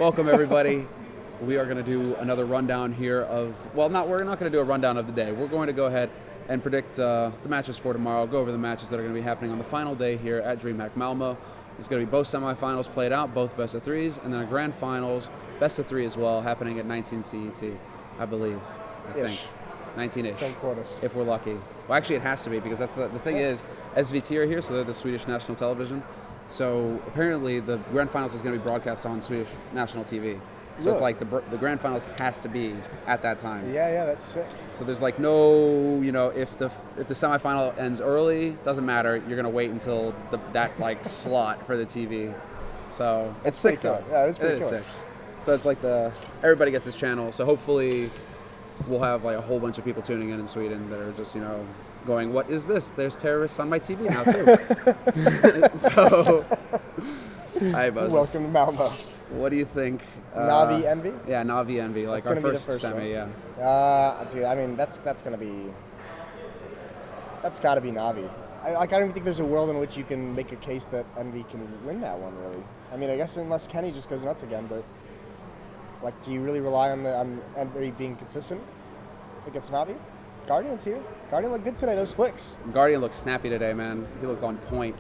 Welcome, everybody. We are going to do another rundown here of, we're not going to do a rundown of the day. We're going to go ahead and predict the matches for tomorrow, go over the matches that are going to be happening on the final day here at Dreamhack Malmo. It's going to be both semifinals played out, both best of threes, and then a grand finals, best of three as well, happening at 19 CET, I believe. I think. 19-ish. Don't quote us. If we're lucky. Well, actually, it has to be, because that's the thing is, SVT are here, so they're the Swedish national television. So apparently the grand finals is going to be broadcast on Swedish national TV. So Really? it's like the grand finals has to be at that time. Yeah, that's sick. So there's like no, if the semifinal ends early, doesn't matter. You're going to wait until that like slot for the TV. So it's sick though. Yeah, it's pretty It is cool. sick. So it's like everybody gets this channel. So hopefully we'll have like a whole bunch of people tuning in Sweden that are just, going, what is this? There's terrorists on my TV now too. So, hi Moses. Welcome to Malmo. What do you think? Navi EnVy? Yeah, Navi EnVy. Like That's our gonna first, be the first semi, one. yeah. Dude, I mean, that's got to be Navi. I don't even think there's a world in which you can make a case that EnVy can win that one, really. I mean, I guess unless Kenny just goes nuts again, but like, do you really rely on EnVy being consistent against Navi? Guardian's here. Guardian looked good today. Those flicks. Guardian looked snappy today, man. He looked on point.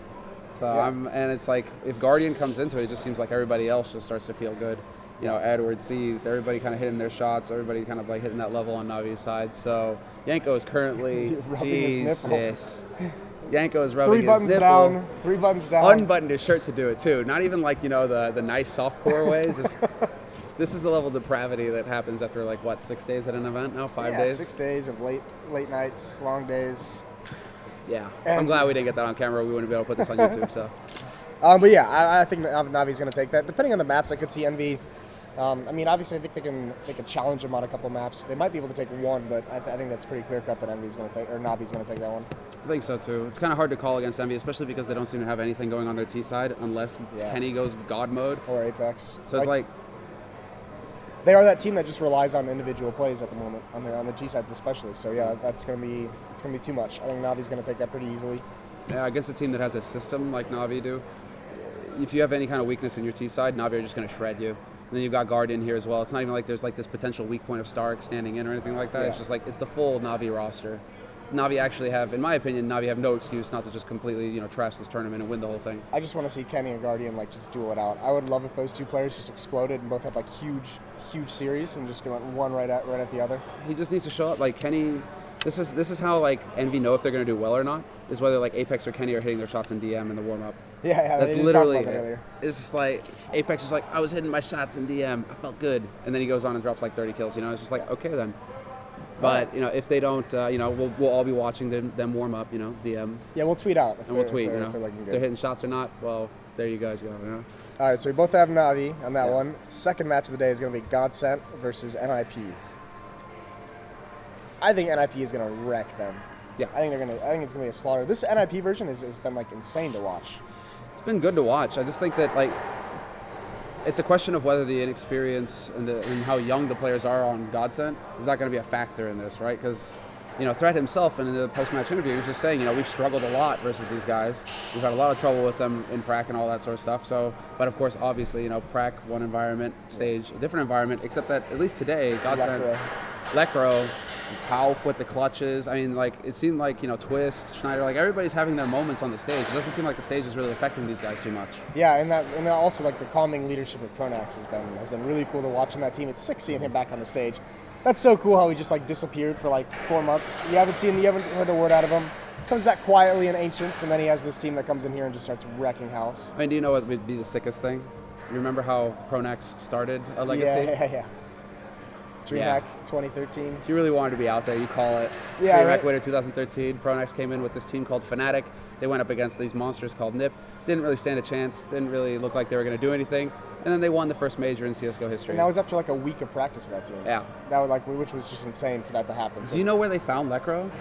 So Yeah. and it's like if Guardian comes into it, it just seems like everybody else just starts to feel good. Edward seized, everybody kind of hitting their shots, everybody kind of like hitting that level on Navi's side. So Yanko is currently Rubbing his nipple. Yanko is rubbing Three buttons his nipple. down. 3 buttons down. Unbuttoned his shirt to do it too. Not even like the nice softcore way. Just this is the level of depravity that happens after 6 days at an event now, 5 days. 6 days of late nights, long days. Yeah, And I'm glad we didn't get that on camera. We wouldn't be able to put this on YouTube. So, but yeah, I think Navi's going to take that. Depending on the maps, I could see EnVy. I mean, obviously, I think they can challenge them on a couple maps. They might be able to take one, but I think that's pretty clear cut that EnVy's going to take, or Navi's going to take that one. I think so too. It's kind of hard to call against EnVy, especially because they don't seem to have anything going on their T side unless Kenny goes God mode. Or Apex. So it's like they are that team that just relies on individual plays at the moment on their T sides especially. So yeah, it's gonna be too much. I think Navi's gonna take that pretty easily. Yeah, against a team that has a system like Navi do, if you have any kind of weakness in your T side, Navi are just gonna shred you. And then you've got Guardian here as well. It's not even like there's like this potential weak point of Stark standing in or anything like that. Yeah. It's just like it's the full Navi roster. Navi actually have, in my opinion, Navi have no excuse not to just completely, trash this tournament and win the whole thing. I just want to see Kenny and Guardian just duel it out. I would love if those two players just exploded and both had huge series and just went one right at the other. He just needs to show up. Like Kenny, this is how EnVy know if they're going to do well or not, is whether Apex or Kenny are hitting their shots in DM in the warm up. Yeah, that's they literally talk about that earlier. It's just like Apex is like, I was hitting my shots in DM, I felt good, and then he goes on and drops 30 kills. It's just like, okay then. But if they don't, we'll all be watching them warm up. DM. Yeah, we'll tweet out. And we'll tweet. If they're looking good. They're hitting shots or not. Well, there you guys go. All right, so we both have Navi on that one. Second match of the day is going to be Godsent versus NIP. I think NIP is going to wreck them. Yeah. I think it's going to be a slaughter. This NIP version has been insane to watch. It's been good to watch. I just think that it's a question of whether the inexperience and how young the players are on Godsent is not going to be a factor in this, right? Because, Threat himself in the post-match interview, he was just saying, we've struggled a lot versus these guys. We've had a lot of trouble with them in Prac and all that sort of stuff. So, but of course, obviously, Prac, one environment, stage, a different environment, except that at least today, Godsent, Lekro, Pauf with the clutches. I mean, it seemed like, Twist, Schneider, everybody's having their moments on the stage. It doesn't seem like the stage is really affecting these guys too much. Yeah, and also the calming leadership of Pronax has been really cool to watch in that team. It's sick seeing him back on the stage. That's so cool how he just disappeared for 4 months. You haven't heard a word out of him. Comes back quietly in Ancients, and then he has this team that comes in here and just starts wrecking house. I mean, do you know what would be the sickest thing? You remember how Pronax started a legacy? Yeah. Dreamhack 2013. If you really wanted to be out there, you call it. Yeah, Dreamhack right. winner 2013. Pronax came in with this team called Fnatic. They went up against these monsters called NIP. Didn't really stand a chance. Didn't really look like they were going to do anything. And then they won the first major in CSGO history. And that was after a week of practice for that team. Yeah. That was which was just insane for that to happen. So. Do you know where they found Lekro? FPL.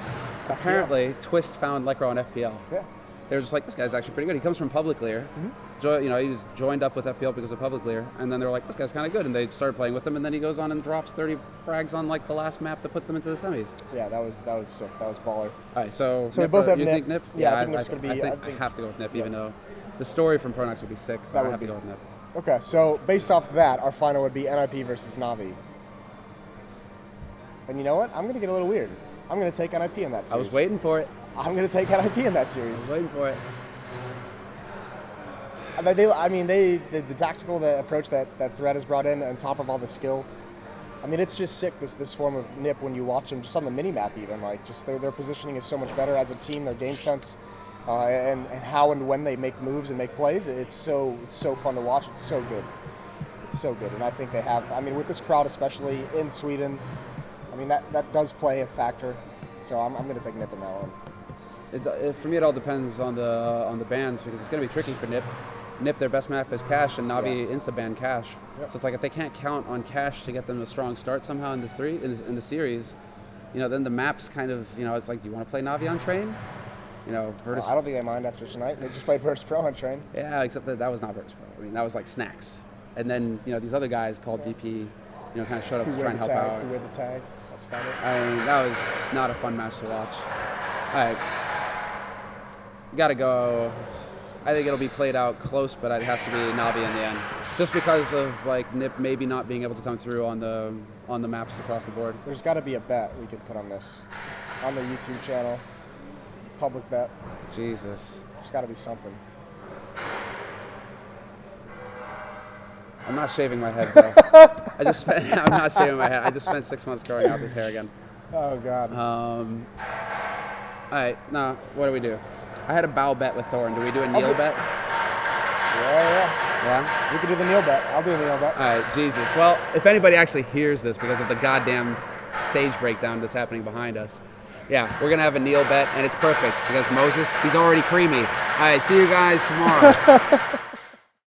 Apparently, Twist found Lekro on FPL. Yeah. They were just like, this guy's actually pretty good. He comes from Public Clear. Mm-hmm. He was joined up with FPL because of Public Clear. And then they were like, this guy's kind of good. And they started playing with him. And then he goes on and drops 30 frags on the last map that puts them into the semis. Yeah, that was sick. That was baller. All right, so we both have you NIP. think NIP? Yeah, I think NIP's going to be... I have to go with NIP, even though the story from Pronax would be sick. But I have to go with NIP. Okay, so based off that, our final would be NIP versus Navi. And you know what? I'm going to get a little weird. I'm going to take NIP in that series. I was waiting for it. I'm going to take NIP in that I series. was waiting for it. The tactical approach that Threat has brought in on top of all the skill. I mean, it's just sick, this form of NIP when you watch them, just on the mini-map even. Like, just their positioning is so much better as a team, their game sense, and how and when they make moves and make plays. It's so fun to watch. It's so good. It's so good. And I think they have, I mean, with this crowd, especially in Sweden, I mean, that does play a factor. So I'm going to take NIP in that one. For me, it all depends on the bans, because it's going to be tricky for NIP. NIP, their best map is Cash, and Navi insta-ban Cash. Yep. So it's like if they can't count on Cash to get them a strong start somehow in the series, then the map's kind of, it's like, do you want to play Navi on Train? Virtus. I don't think they mind after tonight. They just played Virtus Pro on Train. Yeah, except that was not Virtus Pro. I mean, that was like Snacks. And then, these other guys called VP, kind of showed up to try and help out. Who wear the tag? That's about it. I mean, that was not a fun match to watch. All right. Gotta go. I think it'll be played out close, but it has to be Navi in the end, just because of like NIP maybe not being able to come through on the maps across the board. There's got to be a bet we could put on this, on the YouTube channel, public bet. Jesus. There's got to be something. I'm not shaving my head, bro. I'm not shaving my head. I just spent 6 months growing out this hair again. Oh God. All right. Now, what do we do? I had a bow bet with Thorn. Do we do a kneel bet? Yeah. We could do the kneel bet. I'll do a kneel bet. All right, Jesus. Well, if anybody actually hears this because of the goddamn stage breakdown that's happening behind us, yeah, we're going to have a kneel bet, and it's perfect because Moses, he's already creamy. All right, see you guys tomorrow.